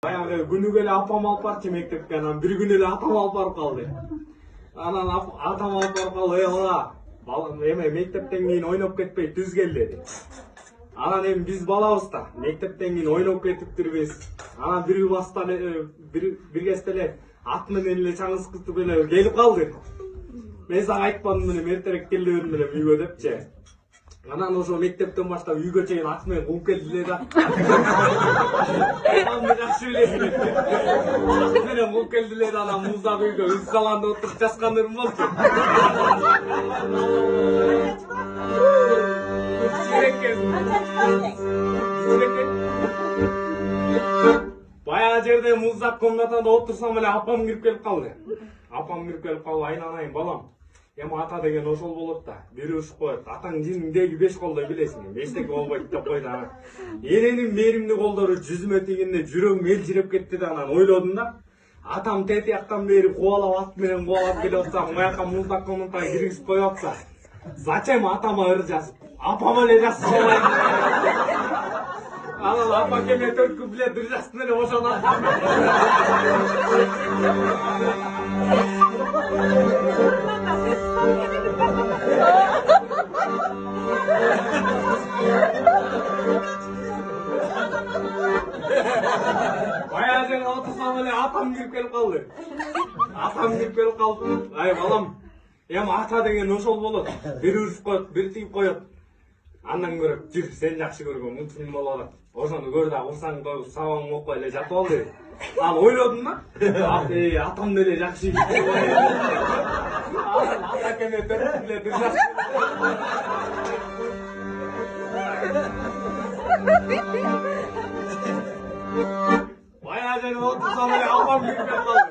Баягы күнүгө эле апам алып барчы мектепке, анан бир күнү эле атам алып барып калды. Анан атам алып барып калды, балам эме мектептен кийин ойноп кетпей түз кел деди. Анан эми биз балабыз да, мектептен кийин ойноп кетиптирбиз. Анан бир бастан бир кезде эле ат менен эле чаңыз кытып эле келип калды. Мен сага айтпадым эле эртерээк келе бердим эле үйгө депчи. Анан ошо мектептен баштап үйгө чейин ат менен кууп келди да. Мамамды жакшы билесиң. Ат менен кууп келди да, анан муздак үйгө үз саланда отуруп жаткандарым болчу. Баягы жерде муздак комнатада отурсам эле апам кирип келип калды. Айналайын балам. Эми ата деген ошол болот да. Бир урушуп коет. Атаң жиңиңдеги 5 колдой билесиң. 5теги болбойт деп койду анан. Эненин мээримдүү колдору жүзүмө тигенде жүрөгүм элжиреп кетти да, анан ойлодум да. Атам тетияктан бери кубалап ат менен кубалап келип атсам, маяка муздак комнатага киргизип коюп атса. Зачем атама ыр жазып? Апама эле жазып салайын. Анан апа келе 4 куплет ыр жазсын эле ошонан. Баягы жерге отурсам эле атам кирип келип калды. Ай балам, эми ата деген ошол болот. Бир урушуп коет, бир тигип коет. Андан көрөп жүр, сен жакшы көргөн мумкин болот. Ошону көр да, урсаң коюп, сабагыңды окуй эле жатып ал деди. Ал ойлодум да. Атам деле жакшы иш. Ата келе 4 куплет ыр жазып. Баягы жерге отурсам эле апам кирип келип калды.